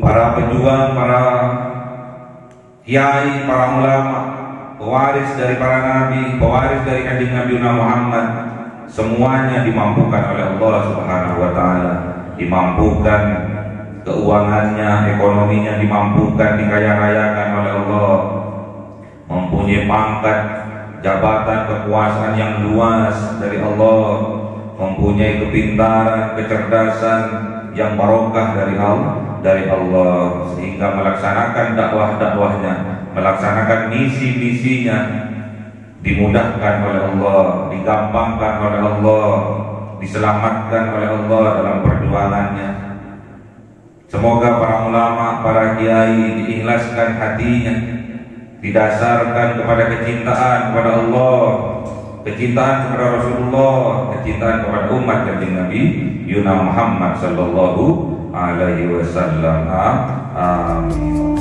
para pejuang, para kiai, para ulama, pewaris dari para nabi, pewaris dari kanjeng Nabi Muhammad, semuanya dimampukan oleh Allah Subhanahu wa taala, dimampukan keuangannya, ekonominya dimampukan, dikaya-rayakan oleh Allah, mempunyai pangkat, jabatan, kekuasaan yang luas dari Allah, mempunyai kepintaran, kecerdasan yang barokah dari Allah, sehingga melaksanakan dakwah-dakwahnya, melaksanakan misi-misinya dimudahkan oleh Allah, digampangkan oleh Allah, diselamatkan oleh Allah dalam perjuangannya. Semoga para ulama, para kiai diikhlaskan hatinya, didasarkan kepada kecintaan kepada Allah, kecintaan kepada Rasulullah, kecintaan kepada umat kanjeng Nabi Yuna Muhammad sallallahu alaihi wasallam. Amin.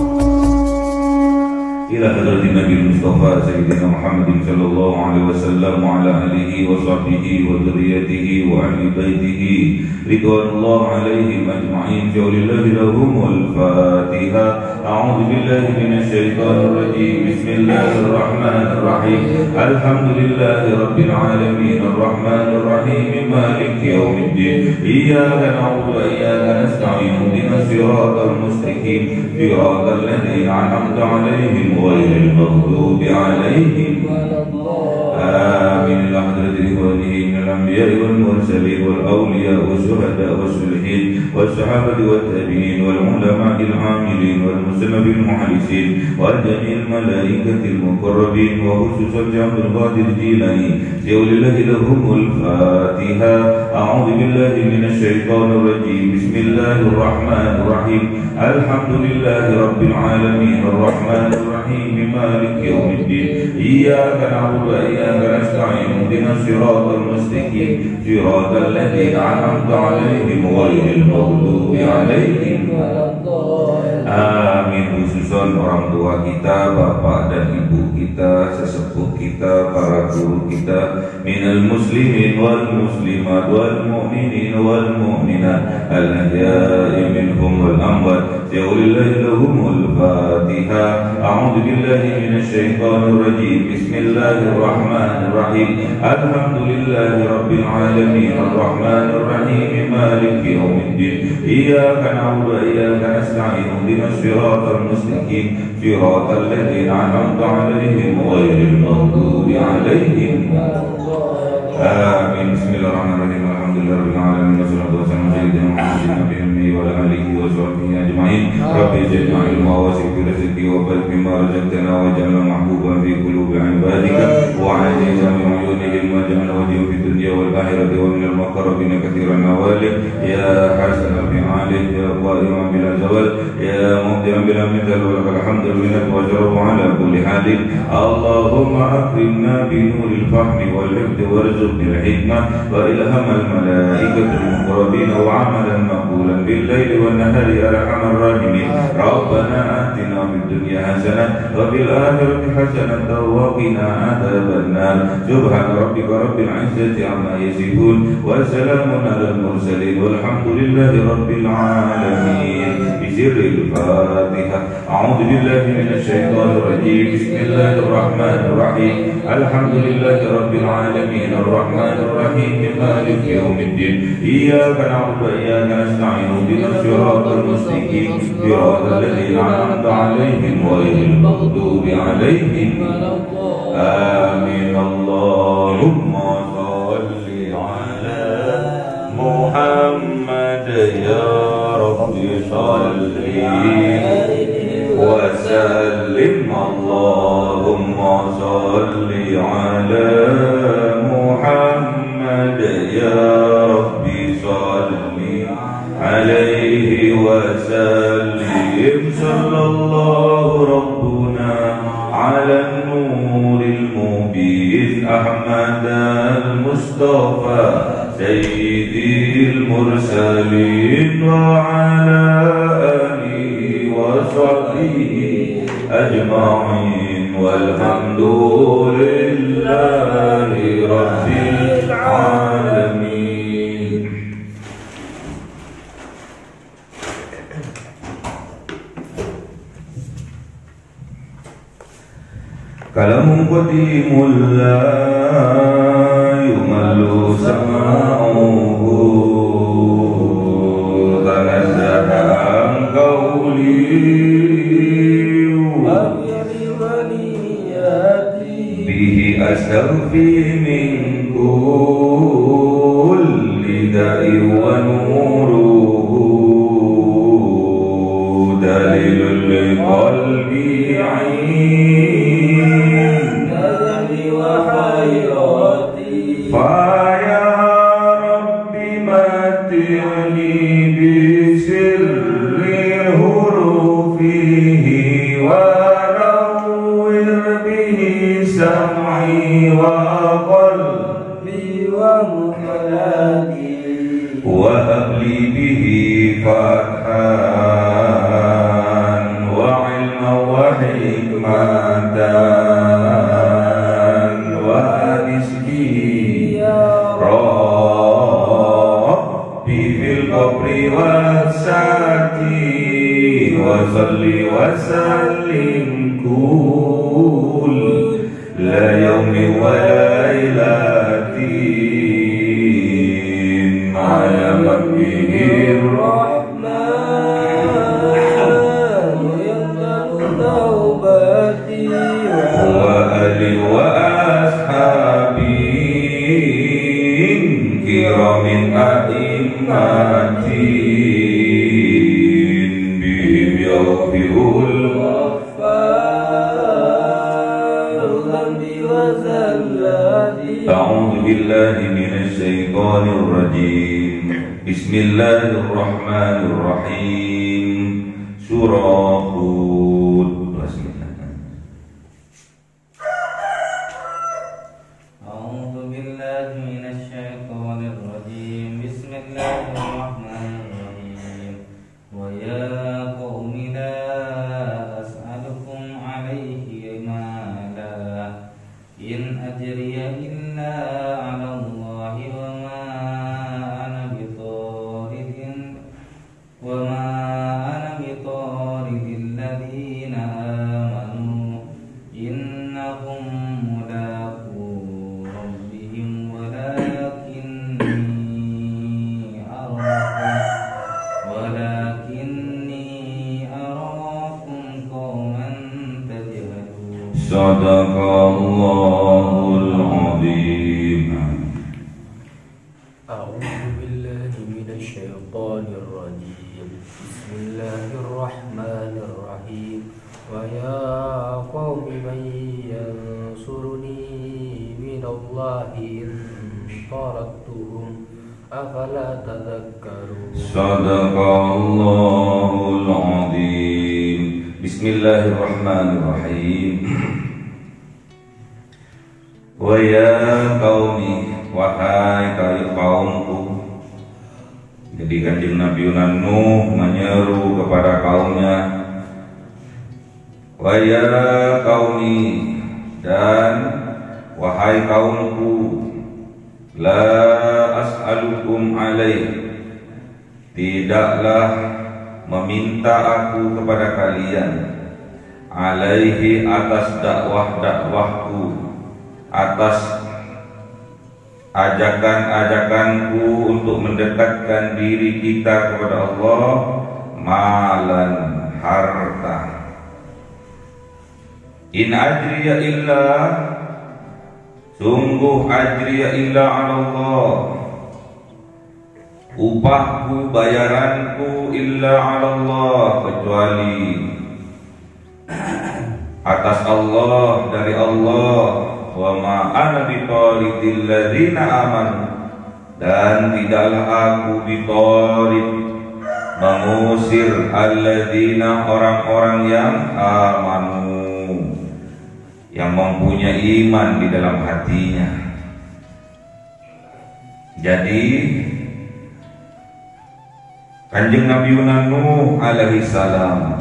Ila hadratin Nabi Mustafa Sayyidina Muhammadin sallallahu alaihi wasallam wa ala alihi wa sahbihi wa dzurriyyatihi wa ahli baitihi ridwanullah alaihim ajma'in. Jawlillahi lahumul Fatiha. A'udzu billahi minasy syaithanir rajim. Bismillahirrahmanirrahim. Alhamdulillahi rabbil alamin arrahmanir rahim maliki yaumiddin. Iyyaka na'budu wa iyyaka nasta'in. Ihdinas siratal mustaqim. Siratal ladzina an'amta 'alaihim غير المغضوب عليهم ولا الضالين. آمين. لحضرة إخوانه من الأنبياء والمرسلين والأولياء والشهداء والصالحين والصحابة والتابعين والعلماء العاملين والمسلمين المخلصين وجميع الملائكة المقربين وخصوصا عبد القادر الجيلاني ولله لهم الفاتحة. أعوذ بالله من الشيطان الرجيم. بسم الله الرحمن الرحيم. الحمد لله رب العالمين الرحمن الرحيم مالك يوم الدين. إياك نعبد وإياك نستعين. اهدنا الصراط المستقيم صراط الذين أنعمت عليهم غير المغضوب عليهم ولا الضالين. Amin. Khususan orang tua kita, bapak dan ibu kita, sesepuh kita, para guru kita, minal muslimin wal muslimat wal mu'minin wal mu'minat al-ahya'i minhum wal amwat. Yaulillahi lahumul Fatiha. A'udzu billahi minasy syaithanir rajim. Bismillahirrahmanirrahim. Alhamdulillahi rabbil alamin arrahmanir rahim maliki yaumiddin. Iyyaka na'budu wa iyyaka nasta'in. Ihdinas siratal mustaqim siratal ladzina an'amta 'alaihim ghairil maghdubi 'alaihim waladdallin. Amin. Bismillahirrahmanirrahim. Alhamdulillahirabbil alamin wassalatu wassalamu ala sayyidina Muhammadin nabiyyi wa ala alihi wa sahbihi ajma'in. Rabbi zidna ilma wa zidna rizqi wa barik mimma razaqtana waj'alna mahbuban fi qulubi 'ibadika wa 'azizan min 'uyunihim waj'alna wajhan fid dunya wal akhirati wa minal muqarrabin katsiran nawali ya hasanal fi'ali ya qa'iman bila zawal ya mubdi'an bila mithal wa lakal hamdu minna wa jarru 'ala kulli halin. Allahumma akrimna bi nuril fahmi wal hifdhi warzuqna al hikmah wa ilhamal malaikatil muqarrabin wa 'amalan maqbulan bil laili wan nahari arhamar rahimin. Rabbana atina fid dunya hasanah wa fil akhirati hasanah wa qina adzaban nar. Subhana rabbika rabbil izzati amma yasifun wa salamun alal mursalin walhamdulillahi rabbil alamin. Bisirril Fatihah. A'udzu billahi minasy syaithanir rajim. Bismillahirrahmanir rahim. Alhamdulillahi rabbil alamin arrahmanir rahim maliki yaumiddin. Iyyaka na'budu wa iyyaka nasta'in. Ihdinas siratal mustaqim siratal ladzina an'amta 'alaihim ghairil maghdubi 'alaihim waladdallin. Amin. Allahumma shalli 'ala Muhammad ya Rabbi shalli wa sallim. Allahumma shalli 'ala Muhammad ya Rabbi shalli alaihi wa sallim. Sallallahu rabbuna ala nuril mubin Ahmad al-Mustafa sayyidil mursalin wa ala alihi wa sahbihi ajma'in walhamdulillahi rabbil alamin. كلام قديم لا يمل سماعه تنزه عن قولي به أستغفي من كل داء ونوره دليل لقلبي عين فيا رب متعني بسر حروفه ونور به سمعي وقلبي ومخلدي وهب لي به فتحا وعلما وحكمة وأنس به ربي في القبر والساعة وصل وسلم كل يوم وليلة على مبه الرحمن يقبل توبتي وآله وأصحابه كرام أئمة بهم يغفر الغفار الذنب وزلاتي. أعوذ بالله من الشيطان الرجيم. بسم الله الرحمن الرحيم. Surah Hud. أعوذ بالله من الشيطان الرجيم. بسم الله الرحمن الرحيم. ويا قوم لا أسألكم عليه مالا إن أجري إلا على الله وما أنا بطارد الذين آمنوا إنهم ملاقو ربهم ولكني أراكم قوما تجهلون. صدق الله العظيم. أعوذ بالله من الشيطان الرجيم. بسم الله الرحمن الرحيم. ويا قوم من ينصرني من الله إن طردتهم أفلا تذكرون. صدق الله العظيم. بسم الله الرحمن الرحيم. Wahai qaumi, wahai kaumku. Jadi Kanjeng Nabi Nuh menyeru kepada kaumnya, wahai qaumi, dan wahai kaumku, la as'alukum alaih, tidaklah meminta aku kepada kalian, alaihi atas dakwahku, atas ajakan-ajakanku untuk mendekatkan diri kita kepada Allah, malan, harta. In ajriya illa, sungguh ajriya illa ala Allah, upahku, bayaranku illa ala Allah, kecuali atas Allah, dari Allah. Wa ma ana bitaridil ladzina amanu, dan tidaklah aku bitarid, mengusir alladzina, orang-orang yang amanu, yang mempunyai iman di dalam hatinya. Jadi Kanjeng Nabi Nuh alaihi salam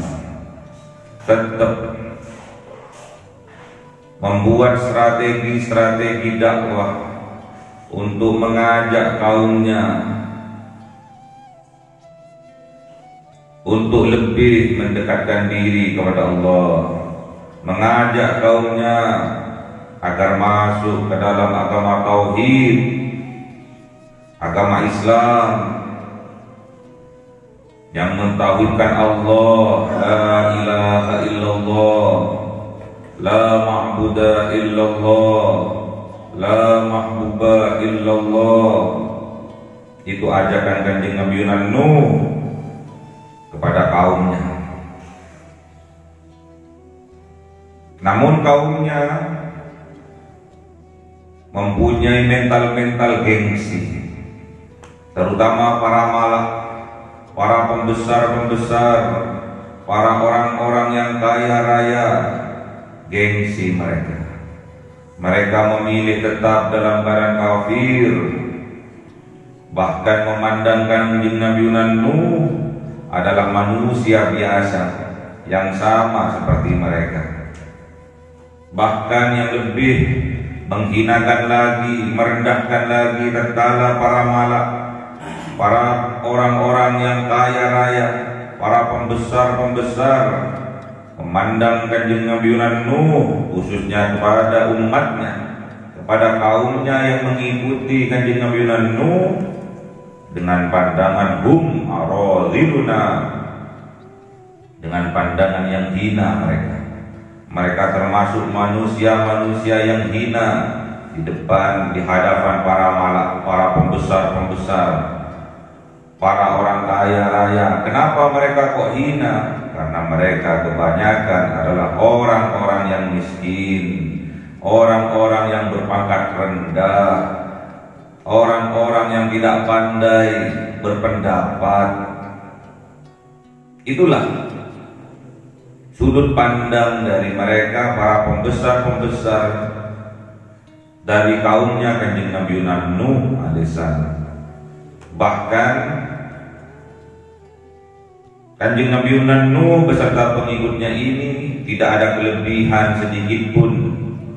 tetap membuat strategi dakwah untuk mengajak kaumnya untuk lebih mendekatkan diri kepada Allah, mengajak kaumnya agar masuk ke dalam agama tauhid, agama Islam yang mentauhidkan Allah, la ilaha illallah, la ma'buda illallah, la mahbuba illallah. Itu ajakan Kanjeng Nabi Nuh kepada kaumnya. Namun kaumnya mempunyai mental gengsi, terutama para malak, para pembesar-pembesar, para orang-orang yang kaya raya. Gengsi mereka memilih tetap dalam keadaan kafir, bahkan memandangkan Nabi Nuh adalah manusia biasa yang sama seperti mereka. Bahkan yang lebih menghinakan lagi, merendahkan lagi tatkala para malak, para orang-orang yang kaya raya, para pembesar-pembesar memandang Kanjeng Nabi Nuh, khususnya kepada umatnya, kepada kaumnya yang mengikuti Kanjeng Nabi Nuh, dengan pandangan hum aradhiluna, dengan pandangan yang hina mereka. Mereka termasuk manusia-manusia yang hina di depan, di hadapan para malak, para pembesar-pembesar, para orang kaya raya. Kenapa mereka kok hina? Karena mereka kebanyakan adalah orang-orang yang miskin, orang-orang yang berpangkat rendah, orang-orang yang tidak pandai berpendapat. Itulah sudut pandang dari mereka, para pembesar-pembesar dari kaumnya Kanjeng Nabi Nuh alaihissalam. Bahkan Kanjeng Nabi Nuh beserta pengikutnya ini tidak ada kelebihan sedikit pun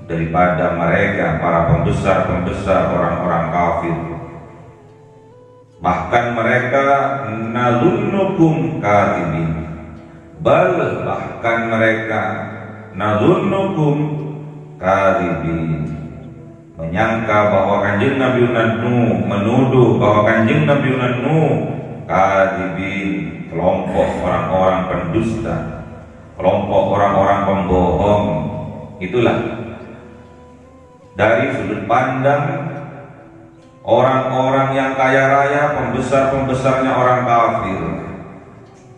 daripada mereka, para pembesar-pembesar orang-orang kafir. Bahkan mereka nalunnukum kadhibin, bahkan mereka nalunnukum kadhibin, menyangka bahwa Kanjeng Nabi Nuh, menuduh bahwa Kanjeng Nabi Nuh kadhibin, kelompok orang-orang pendusta, kelompok orang-orang pembohong. Itulah dari sudut pandang orang-orang yang kaya raya, pembesar-pembesarnya orang kafir,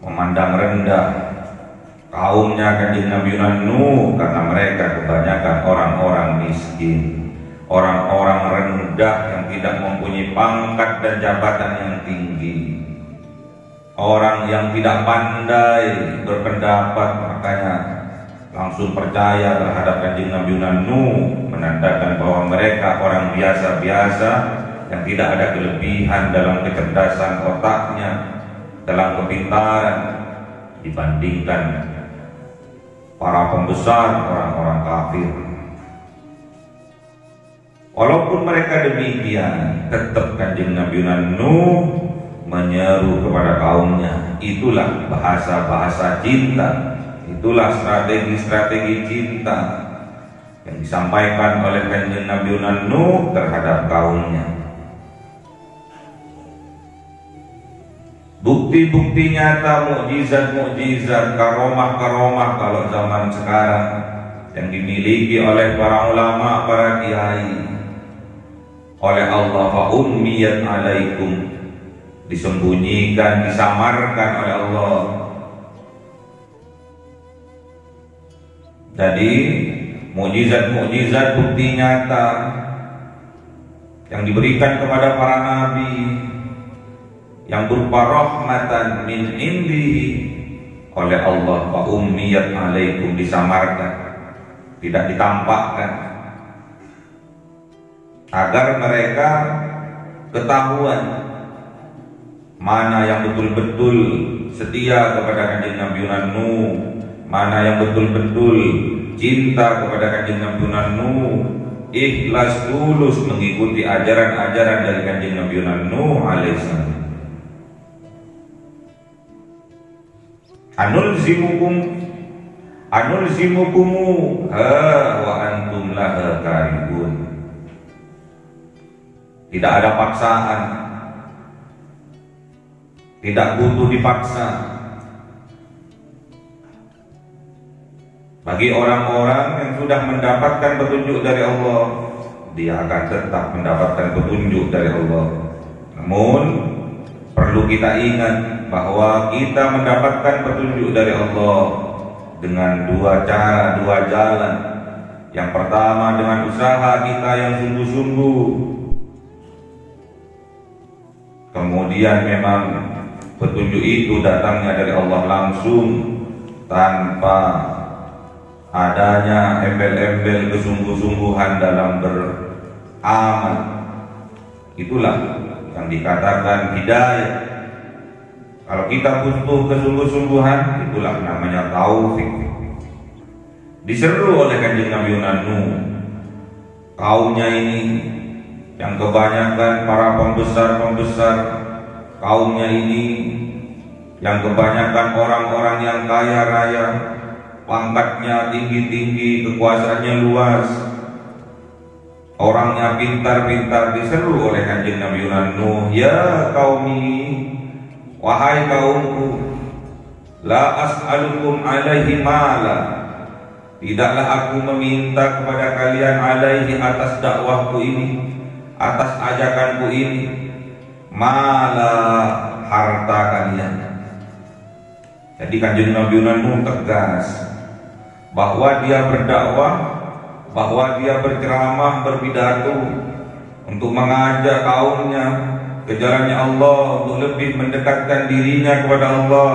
memandang rendah kaumnya Kanjeng Nabi Nuh karena mereka kebanyakan orang-orang miskin, orang-orang rendah yang tidak mempunyai pangkat dan jabatan yang tinggi, orang yang tidak pandai berpendapat. Makanya langsung percaya terhadap Kanjeng Nabi Nuh, menandakan bahwa mereka orang biasa-biasa yang tidak ada kelebihan dalam kecerdasan otaknya, dalam kepintaran dibandingkan para pembesar orang-orang kafir. Walaupun mereka demikian, tetap Kanjeng Nabi Nuh menyeru kepada kaumnya. Itulah bahasa-bahasa cinta, itulah strategi-strategi cinta yang disampaikan oleh Kanjeng Nabi Nuh terhadap kaumnya. Bukti-bukti nyata, mukjizat-mukjizat, karomah-karomah kalau zaman sekarang yang dimiliki oleh para ulama, para kiai, oleh Allah, fa ummiyat alaikum, disembunyikan, disamarkan oleh Allah. Jadi mukjizat-mukjizat, bukti nyata yang diberikan kepada para nabi, yang berupa rahmatan min indihi oleh Allah, wa ummiyat alaikum, disamarkan, tidak ditampakkan, agar mereka ketahuan mana yang betul-betul setia kepada Kanjeng Nabi Nuh, mana yang betul-betul cinta kepada Kanjeng Nabi Nuh, ikhlas tulus mengikuti ajaran-ajaran dari Kanjeng Nabi Nuh alaihissalam. Anulzimukum Anulzimukumu wa antum laha karihun. Tidak ada paksaan, tidak butuh dipaksa. Bagi orang-orang yang sudah mendapatkan petunjuk dari Allah, dia akan tetap mendapatkan petunjuk dari Allah. Namun perlu kita ingat bahwa kita mendapatkan petunjuk dari Allah dengan dua cara, dua jalan. Yang pertama dengan usaha kita yang sungguh-sungguh. Kemudian memang petunjuk itu datangnya dari Allah langsung tanpa adanya embel-embel kesungguh-sungguhan dalam beramal. Itulah yang dikatakan hidayah. Kalau kita butuh kesungguh-sungguhan, itulah namanya taufik. Diseru oleh Kanjeng Nabi Nuh, kaumnya ini yang kebanyakan para pembesar-pembesar, kaumnya ini yang kebanyakan orang-orang yang kaya raya, pangkatnya tinggi-tinggi, kekuasaannya luas, orangnya pintar-pintar. Diseru oleh Kanjeng Nabi Nuh, ya qaumi, wahai kaumku, la as'alukum alaihi mala, tidaklah aku meminta kepada kalian alaihi atas dakwahku ini, atas ajakanku ini, mala harta kalian. Jadi Kanjeng Nabi Nuh tegas bahwa dia berdakwah, bahwa dia berceramah, berpidato untuk mengajak kaumnya ke jalannya Allah, untuk lebih mendekatkan dirinya kepada Allah,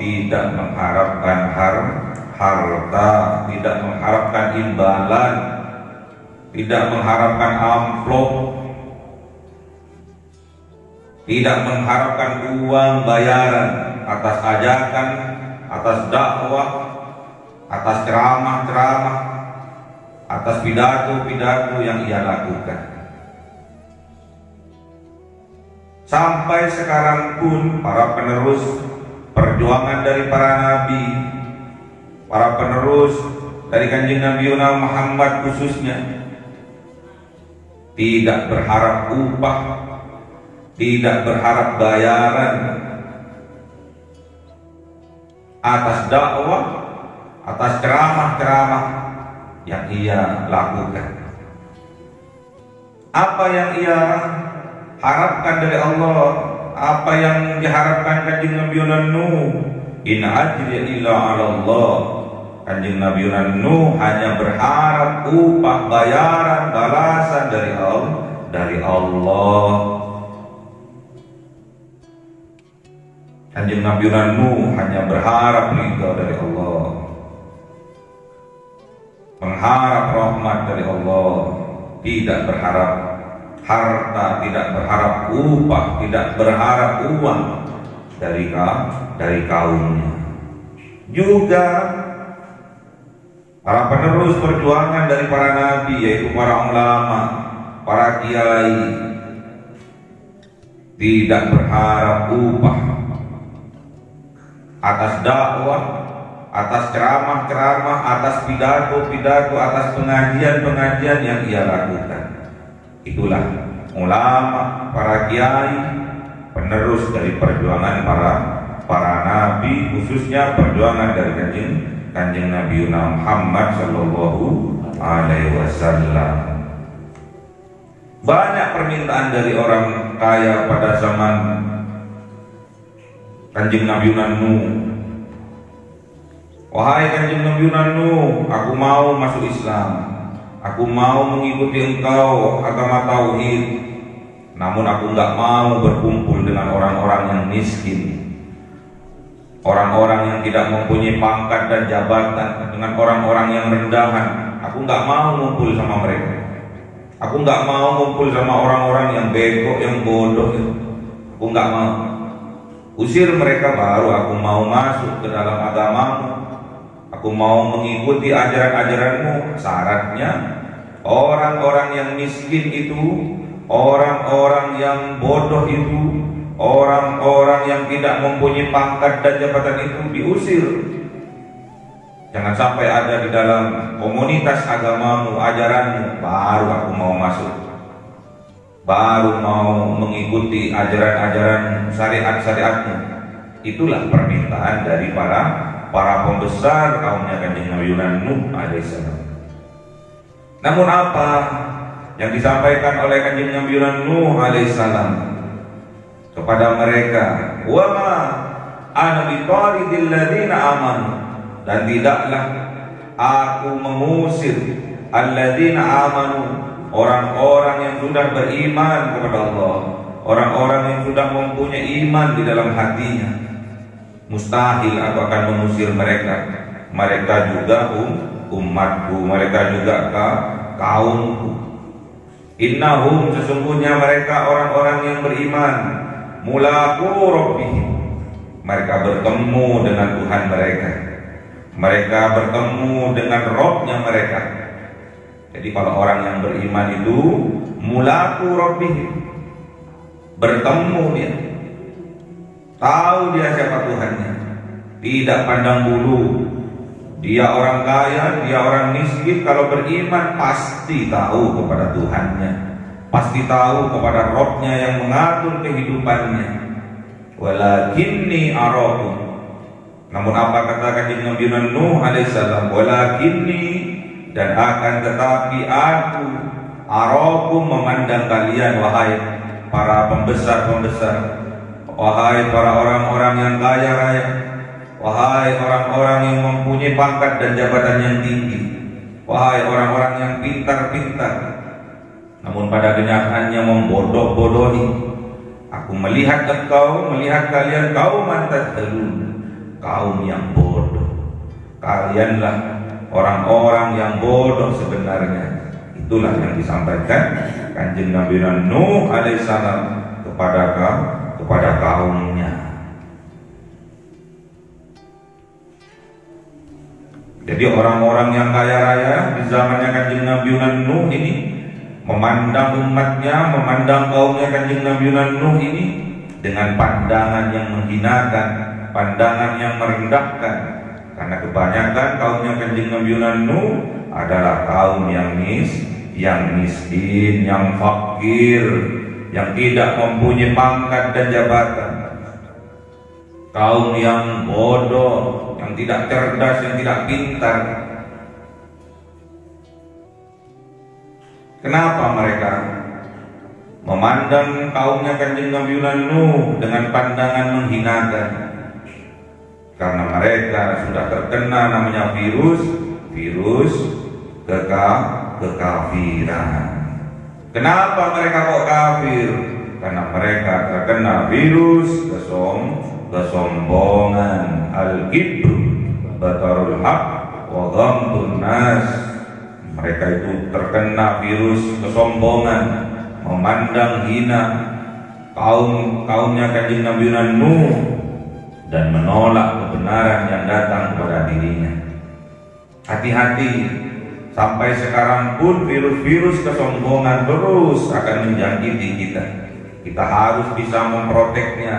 tidak mengharapkan harta, tidak mengharapkan imbalan, tidak mengharapkan amplop, tidak mengharapkan uang bayaran atas ajakan, atas dakwah, atas ceramah-ceramah, atas pidato-pidato yang ia lakukan. Sampai sekarang pun para penerus perjuangan dari para nabi, para penerus dari Kanjeng Nabi Muhammad khususnya, tidak berharap upah, tidak berharap bayaran atas dakwah, atas ceramah-ceramah yang ia lakukan. Apa yang ia harapkan dari Allah, apa yang diharapkan Kanjeng Nabi Nuh, in ajriya illa 'ala Allah. Kanjeng Nabi Nuh hanya berharap upah, bayaran, balasan dari Allah. Kanjeng Nabi Nuh hanya berharap ridha dari Allah, mengharap rahmat dari Allah, tidak berharap harta, tidak berharap upah, tidak berharap uang dari kaumnya. Juga para penerus perjuangan dari para nabi, yaitu para ulama, para kiai, tidak berharap upah atas dakwah, atas ceramah-ceramah, atas pidato-pidato, atas pengajian-pengajian yang ia lakukan. Itulah ulama, para kiai, penerus dari perjuangan para nabi, khususnya perjuangan dari Kanjeng Nabi Muhammad sallallahu alaihi wasallam. Banyak permintaan dari orang kaya pada zaman Kanjeng Nabi Nuh. Wahai Kanjeng Nabi Nuh, aku mau masuk Islam, aku mau mengikuti engkau agama tauhid, namun aku nggak mau berkumpul dengan orang-orang yang miskin, orang-orang yang tidak mempunyai pangkat dan jabatan, dengan orang-orang yang rendahan. Aku nggak mau ngumpul sama mereka. Aku nggak mau ngumpul sama orang-orang yang bego, yang bodoh. Aku nggak mau. Usir mereka, baru aku mau masuk ke dalam agamamu. Aku mau mengikuti ajaran-ajaranmu. Syaratnya orang-orang yang miskin itu, orang-orang yang bodoh itu, orang-orang yang tidak mempunyai pangkat dan jabatan itu diusir. Jangan sampai ada di dalam komunitas agamamu, ajaranmu, baru aku mau masuk, baru mau mengikuti ajaran-ajaran syariat-syariatmu. Itulah permintaan dari para pembesar kaumnya Kanjeng Nabi Nuh alaihissalam. Namun apa yang disampaikan oleh Kanjeng Nabi Nuh alaihissalam kepada mereka? Wa ma ana bitaridil ladzina amanu, dan tidaklah aku mengusir alladzina amanu, orang-orang yang sudah beriman kepada Allah, orang-orang yang sudah mempunyai iman di dalam hatinya. Mustahil aku akan mengusir mereka. Mereka juga umatku, mereka juga kaumku. Innahum, sesungguhnya mereka orang-orang yang beriman, mulaqu rabbihim, mereka bertemu dengan Tuhan mereka, mereka bertemu dengan Rabb-nya mereka. Jadi kalau orang yang beriman itu mulaqu rabbihim, bertemu dia, tahu dia siapa Tuhannya, tidak pandang bulu dia orang kaya, dia orang miskin. Kalau beriman pasti tahu kepada Tuhannya, pasti tahu kepada Rabb-nya yang mengatur kehidupannya. Walakinni arakum, namun apa kata Kanjeng Nabi Nuh alaihissalam? Walakinni, dan akan tetapi aku, arakum, memandang kalian, wahai para pembesar-pembesar, wahai para orang-orang yang kaya raya, wahai orang-orang yang mempunyai pangkat dan jabatan yang tinggi, wahai orang-orang yang pintar-pintar, namun pada kenyataannya membodoh-bodohi. Aku melihat engkau, melihat kalian kaum tadhalun, kaum yang bodoh. Kalianlah orang-orang yang bodoh sebenarnya. Itulah yang disampaikan Kanjeng Nabi Nuh alaihissalam kepada kaumnya. Jadi orang-orang yang kaya raya di zamannya Kanjeng Nabi Nuh ini memandang umatnya, memandang kaumnya Kanjeng Nabi Nuh ini dengan pandangan yang menghinakan, pandangan yang merendahkan. Karena kebanyakan kaumnya Kanjeng Nabi Nuh adalah kaum yang miskin, yang fakir, yang tidak mempunyai pangkat dan jabatan. Kaum yang bodoh, yang tidak cerdas, yang tidak pintar. Kenapa mereka memandang kaumnya Kanjeng Nabi Nuh dengan pandangan menghinakan? Karena mereka sudah terkena namanya virus kekafiran. Kenapa mereka kok kafir? Karena mereka terkena virus kesombongan, al-kibru, batarul haq, wa ghamtun nas. Mereka itu terkena virus kesombongan, memandang hina kaumnya Kanjeng Nabi Nuh dan menolak kebenaran yang datang kepada dirinya. Hati-hati, sampai sekarang pun virus-virus kesombongan terus akan menjangkiti kita. Kita harus bisa memproteknya,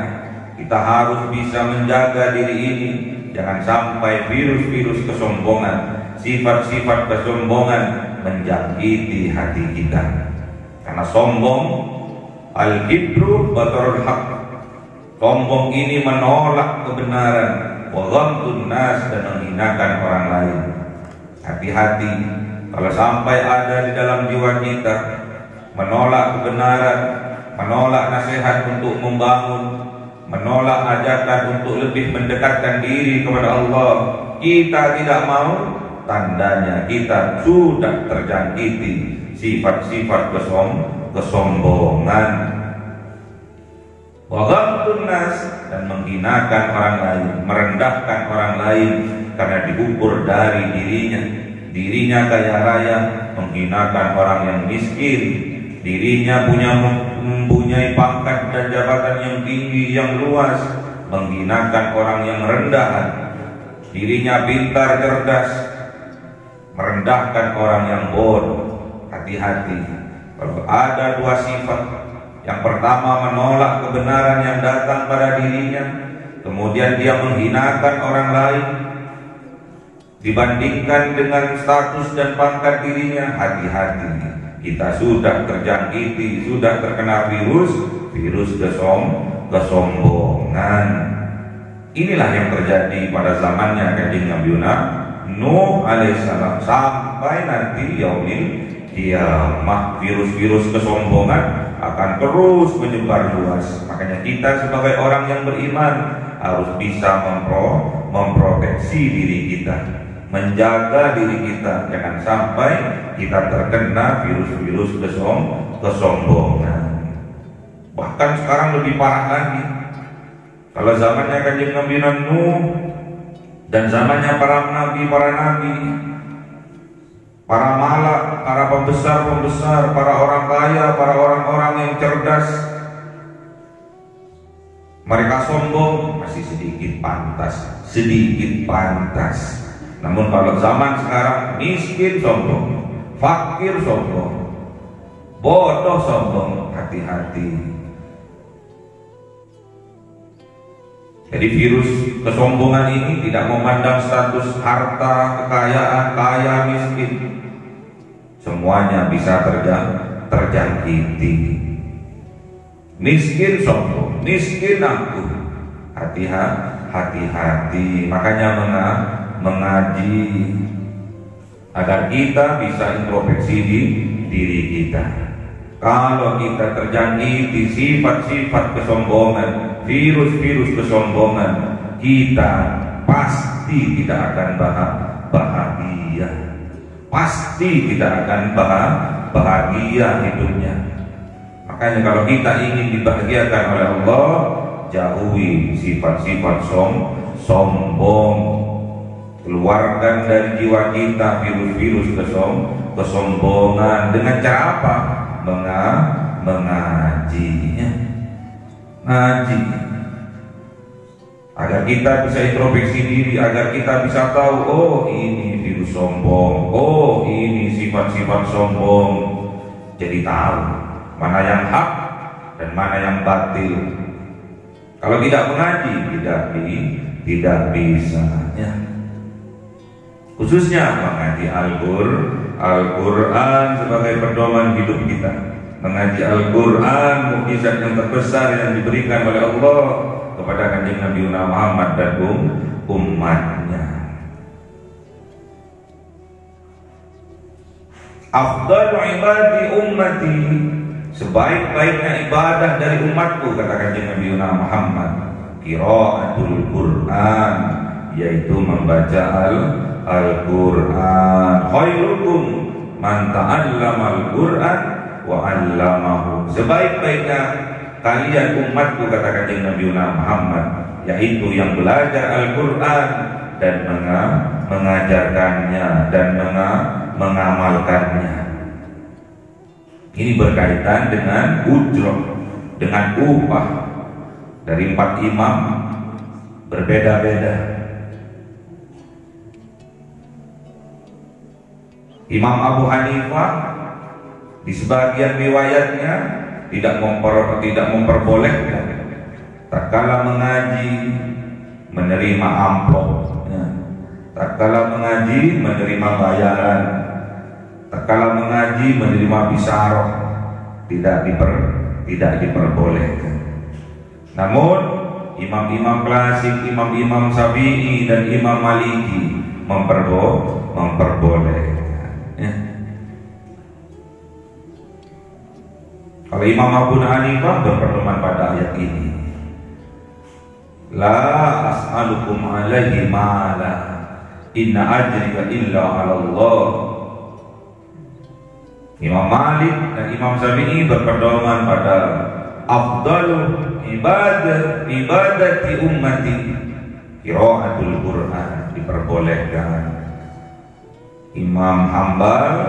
kita harus bisa menjaga diri ini. Jangan sampai virus-virus kesombongan, sifat-sifat kesombongan menjangkiti hati kita. Karena sombong, al-kibru batarul haq, sombong ini menolak kebenaran, wa ghamtun nas, dan menghinakan orang lain. Hati-hati kalau sampai ada di dalam jiwa kita menolak kebenaran, menolak nasihat untuk membangun, menolak ajakan untuk lebih mendekatkan diri kepada Allah. Kita tidak mau, tandanya kita sudah terjangkiti sifat-sifat kesombongan, wa ghamtun nas, dan menghinakan orang lain, merendahkan orang lain karena diukur dari dirinya. Dirinya kaya raya, menghinakan orang yang miskin. Dirinya mempunyai pangkat dan jabatan yang tinggi, yang luas, menghinakan orang yang rendahan. Dirinya pintar, cerdas, merendahkan orang yang bodoh. Hati-hati kalau ada dua sifat. Yang pertama, menolak kebenaran yang datang pada dirinya, kemudian dia menghinakan orang lain. dibandingkan dengan status dan pangkat dirinya, hati-hati. Kita sudah terjangkiti, sudah terkena virus kesombongan. Inilah yang terjadi pada zamannya Kanjeng Nabi Nuh alaihissalam sampai nanti yaumil kiamah. Virus-virus kesombongan akan terus menyebar luas. Makanya kita sebagai orang yang beriman harus bisa memproteksi diri kita, menjaga diri kita, jangan sampai kita terkena virus-virus kesombongan. Bahkan sekarang lebih parah lagi. Kalau zamannya Kanjeng Nabi Nuh dan zamannya para nabi, para malak, para pembesar, para orang kaya, para orang-orang yang cerdas, mereka sombong masih sedikit pantas. Namun kalau zaman sekarang, miskin sombong, fakir sombong, bodoh sombong, hati-hati. Jadi virus kesombongan ini tidak memandang status harta, kekayaan, kaya, miskin. Semuanya bisa terjangkiti. Miskin sombong, miskin angkuh. Hati-hati. Makanya mengaji agar kita bisa introspeksi di diri kita. Kalau kita terjangkiti sifat-sifat kesombongan, virus-virus kesombongan, kita pasti tidak akan bahagia. Pasti tidak akan bahagia hidupnya. Makanya kalau kita ingin dibahagiakan oleh Allah, jauhi sifat-sifat sombong. Keluarkan dari jiwa kita virus-virus kesombongan. Dengan cara apa? Mengaji. Ngaji agar kita bisa introspeksi diri, agar kita bisa tahu, oh ini virus sombong, oh ini sifat-sifat sombong. Jadi tahu mana yang hak dan mana yang batil. Kalau tidak mengaji, tidak bisa ya. Khususnya mengaji Al-Quran sebagai pedoman hidup kita. Mengaji Al-Quran, mukjizat yang terbesar yang diberikan oleh Allah kepada Kanjeng Nabi Muhammad dan umatnya. Afdalu ibadi ummati, sebaik-baiknya ibadah dari umatku, kata Kanjeng Nabi Muhammad, qiraatul Quran, yaitu membaca Al-Quran. Khairukum man ta'allamal Quran wa 'allamahu. Sebaik-baiknya kalian umatku, kata Kanjeng Nabi Muhammad, yaitu yang belajar Al-Quran dan mengajarkannya dan mengamalkannya. Ini berkaitan dengan ujrah, dengan upah dari 4 imam berbeda-beda. Imam Abu Hanifah di sebagian riwayatnya tidak memperbolehkan tatkala mengaji menerima amplop, tatkala mengaji menerima bayaran, tatkala mengaji menerima bisaroh, tidak diperbolehkan. Namun imam-imam klasik, imam-imam Syafi'i dan Imam Maliki memperbolehkan. Ya. Kalau Imam Abu Hanifah berpedoman pada ayat ini, la as'alukum alaihi mala inna ajrika illa 'ala Allah. Imam Malik dan Imam Syafi'i berpedoman pada afdalu ibadati ummati qiraatul Quran, diperbolehkan. Imam Hambal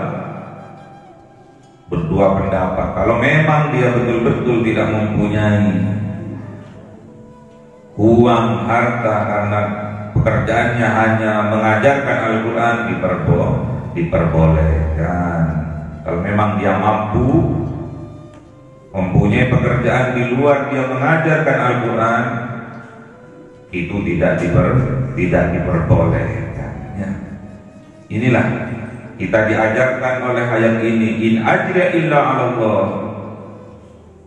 berdua pendapat. Kalau memang dia betul-betul tidak mempunyai uang harta karena pekerjaannya hanya mengajarkan Al-Quran, diperbolehkan. Kalau memang dia mampu mempunyai pekerjaan di luar dia mengajarkan Al-Quran, itu tidak diperbolehkan ya. Inilah kita diajarkan oleh ayat ini, in ajriya illa 'ala Allah.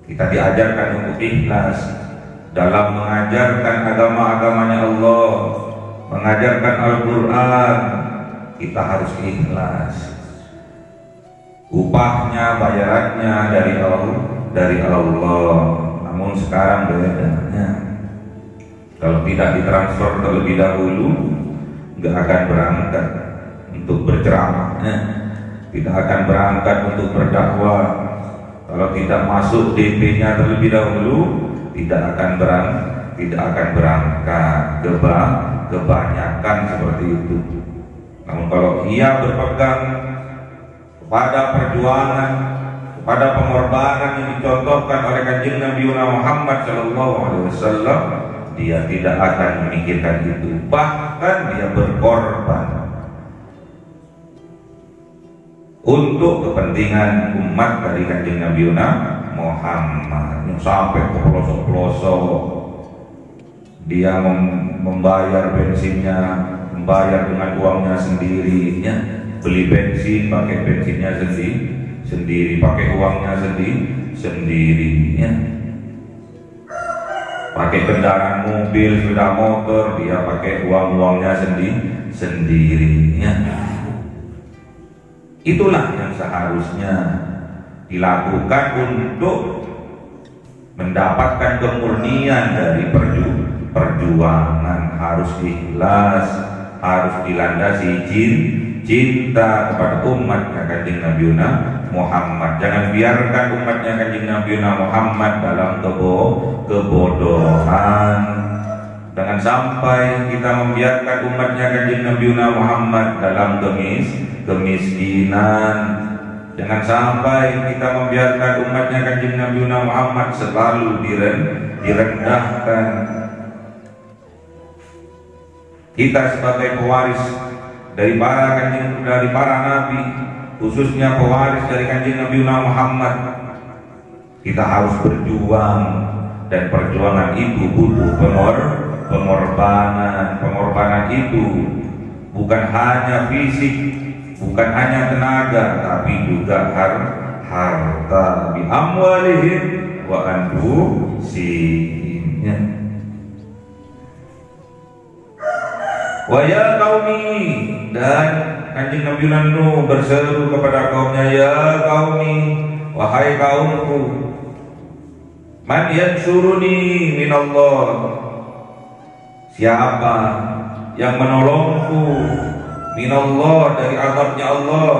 Kita diajarkan untuk ikhlas dalam mengajarkan agama-agamanya Allah, mengajarkan Al-Quran. Kita harus ikhlas. Upahnya, bayarannya dari Allah. Namun sekarang bedanya, kalau tidak ditransfer terlebih dahulu, nggak akan berangkat untuk berceramah, tidak akan berangkat untuk berdakwah. Kalau tidak masuk DP-nya terlebih dahulu, tidak akan berangkat. Kebanyakan seperti itu. Namun kalau ia berpegang kepada perjuangan, kepada pengorbanan yang dicontohkan oleh Kanjeng Nabi Muhammad SAW, dia tidak akan memikirkan itu. Bahkan dia berkorban untuk kepentingan umat dari Kanjeng Nabi Muhammad, yang sampai ke pelosok-pelosok. Dia membayar bensinnya, membayar dengan uangnya sendiri, ya. Beli bensin pakai bensinnya sendiri, pakai uangnya sendiri, ya. Pakai kendaraan mobil, sepeda motor, dia pakai uangnya sendiri, ya. Itulah yang seharusnya dilakukan untuk mendapatkan kemurnian dari perjuangan. Harus ikhlas, harus dilandasi cinta kepada umatnya Kanjeng Nabi Muhammad. Jangan biarkan umatnya Kanjeng Nabi Muhammad dalam kebodohan. Jangan sampai kita membiarkan umatnya Kanjeng Nabi Muhammad dalam kemiskinan. Jangan sampai kita membiarkan umatnya Kanjeng Nabi Muhammad selalu direndahkan. Kita sebagai pewaris dari para nabi, khususnya pewaris dari Kanjeng Nabi Muhammad, kita harus berjuang, dan perjuangan itu butuh pengorbanan. Pengorbanan itu bukan hanya fisik, bukan hanya tenaga, tapi juga harta. Bi amwalihim wa anfusihim. Wa ya qaumi, dan Kanjeng Nabi Nuh berseru kepada kaumnya, ya qaumi, wahai kaumku, man yansuruni minallah, siapa yang menolongku minallah, dari azabnya Allah,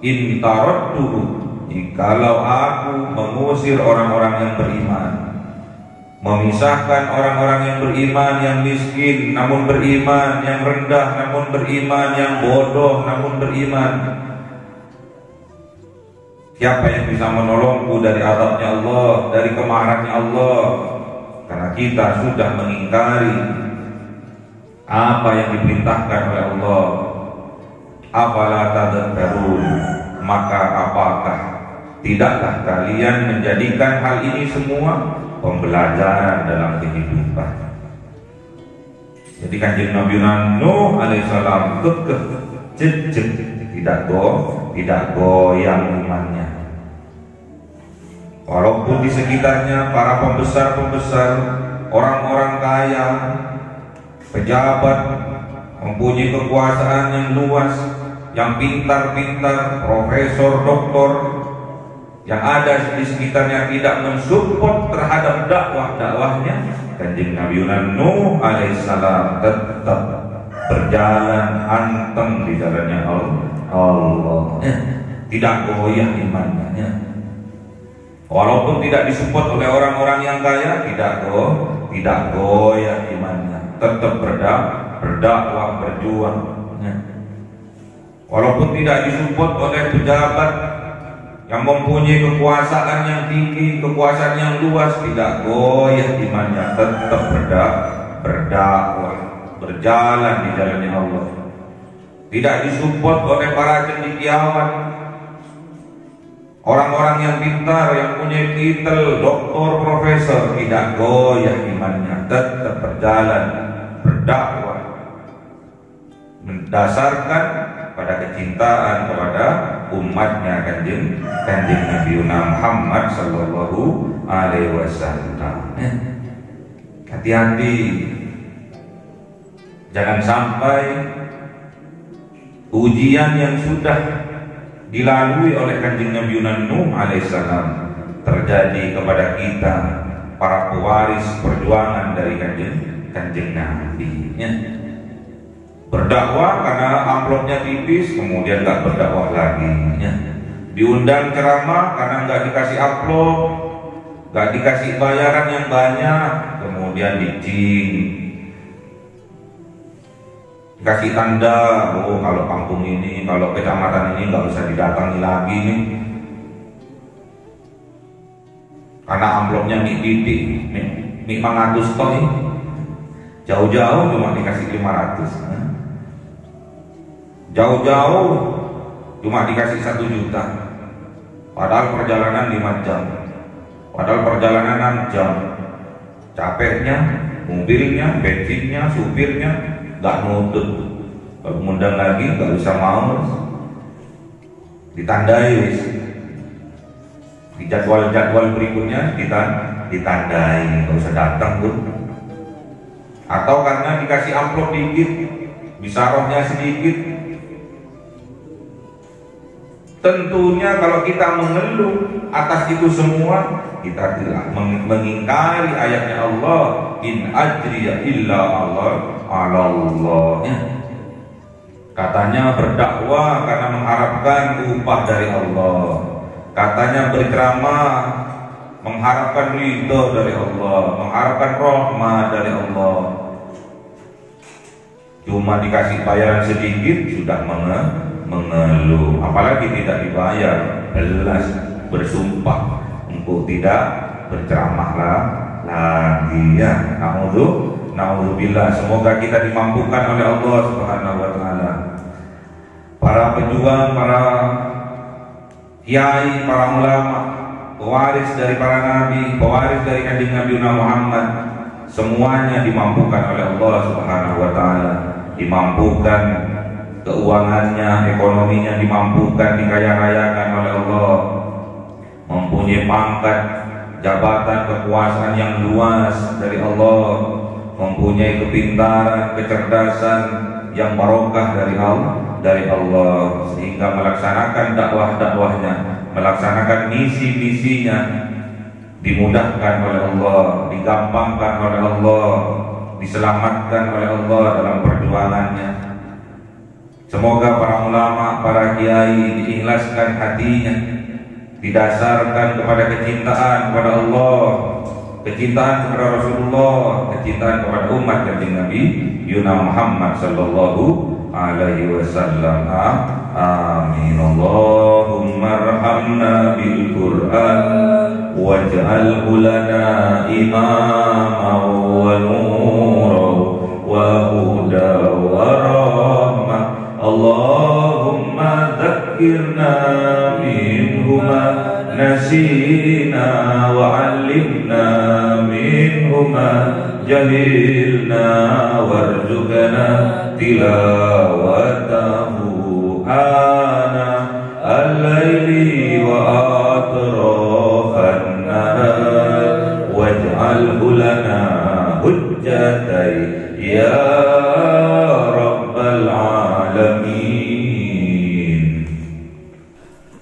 in taradtuhu, jikalau aku mengusir orang-orang yang beriman, memisahkan orang-orang yang beriman, yang miskin namun beriman, yang rendah namun beriman, yang bodoh namun beriman. Siapa yang bisa menolongku dari azabnya Allah, dari kemarahannya Allah? Karena kita sudah mengingkari apa yang diperintahkan oleh Allah. Afala tadhakkarun, maka apakah tidaklah kalian menjadikan hal ini semua pembelajaran dalam kehidupan? Jadi Kanjeng Nabi Nuh alaihissalam kekeh, jejak, tidak goyang imannya. Walaupun di sekitarnya para pembesar-pembesar, orang-orang kaya, pejabat, mempunyai kekuasaan yang luas, yang pintar-pintar, profesor, doktor, yang ada di sekitarnya tidak mensupport terhadap dakwahnya, Kanjeng Nabi Nuh alaihissalam tetap berjalan anteng di jalannya Allah. Tidak goyah imannya. Walaupun tidak disupport oleh orang-orang yang kaya, tidak goyah imannya, tetap berdakwah, berjuang. Walaupun tidak disupport oleh pejabat yang mempunyai kekuasaan yang tinggi, kekuasaan yang luas, tidak goyah imannya, tetap berdakwah, berjalan di jalannya Allah. Tidak disupport oleh para cendekiawan, orang-orang yang pintar, yang punya titel doktor, profesor, tidak goyah imannya, tetap berjalan, berdakwah, mendasarkan pada kecintaan kepada umatnya kanjeng Nabi Muhammad sallallahu alaihi wasallam. Hati-hati, jangan sampai ujian yang sudah dilalui oleh kanjeng Nabi Nuh alaihissalam terjadi kepada kita, para pewaris perjuangan dari kanjeng Nabi. Berdakwah karena amplopnya tipis, kemudian nggak berdakwah lagi. Diundang ceramah karena nggak dikasih amplop, nggak dikasih bayaran yang banyak, kemudian dikasih tanda, oh kalau kampung ini, kalau kecamatan ini nggak usah didatangi lagi nih, karena amplopnya mie titik, mie 500 ton nih, jauh-jauh cuma dikasih 500. Jauh-jauh cuma dikasih 1 juta, padahal perjalanan 5 jam, padahal perjalanan 6 jam, capeknya, mobilnya, bensinnya, supirnya nggak nutut. Kalau ngundang lagi nggak bisa mau, ditandai di jadwal berikutnya, ditandai nggak usah datang tuh. Atau karena dikasih amplop dikit, bisa rohnya sedikit. Tentunya kalau kita mengeluh atas itu semua, kita tidak mengingkari ayatnya Allah, in ajriya illa Allah. Katanya berdakwah karena mengharapkan upah dari Allah. Katanya berceramah mengharapkan ridho dari Allah, mengharapkan rahmat dari Allah. Cuma dikasih bayaran sedikit sudah mengeluh, apalagi tidak dibayar, jelas bersumpah untuk tidak berceramah lagi ya. Na'udzubillah. Semoga kita dimampukan oleh Allah Subhanahu wa taala. Para pejuang, para kiai, para ulama, pewaris dari para nabi, pewaris dari kanjeng Nabi Muhammad, semuanya dimampukan oleh Allah Subhanahu wa taala. Dimampukan keuangannya, ekonominya dimampukan, dikaya-rayakan oleh Allah, mempunyai pangkat, jabatan, kekuasaan yang luas dari Allah, mempunyai kepintaran, kecerdasan yang barokah dari Allah, sehingga melaksanakan dakwah-dakwahnya, melaksanakan misi-misinya dimudahkan oleh Allah, digampangkan oleh Allah, diselamatkan oleh Allah dalam perjuangannya. Semoga para ulama, para kiai diikhlaskan hatinya, didasarkan kepada kecintaan kepada Allah, kecintaan kepada Rasulullah, kecintaan kepada umat kanjeng Nabi Muhammad sallallahu alaihi wasallam. Amin. Allahumma arhamna bil Qur'an waj'alhu lana imaman wa nuran wa hudan wa rahmah. Allahumma dzakkirna minhu ma nasina wa 'allimna minhu ma jahilna warzuqna tilawatahu ana al-laili wa atrafan nahar waj'alhu lana hujjatan ya rabbal alamin.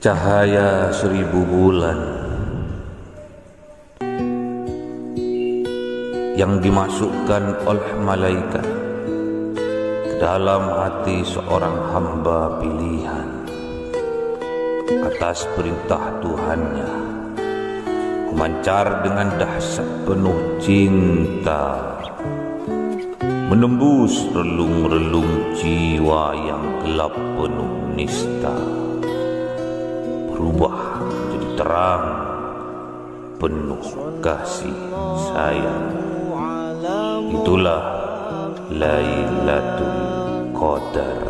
Cahaya 1000 bulan yang dimasukkan oleh malaikat ke dalam hati seorang hamba pilihan atas perintah Tuhannya, memancar dengan dahsyat penuh cinta, menembus relung-relung jiwa yang gelap penuh nista, berubah menjadi terang penuh kasih sayang. Itulah Lailatul Qadar.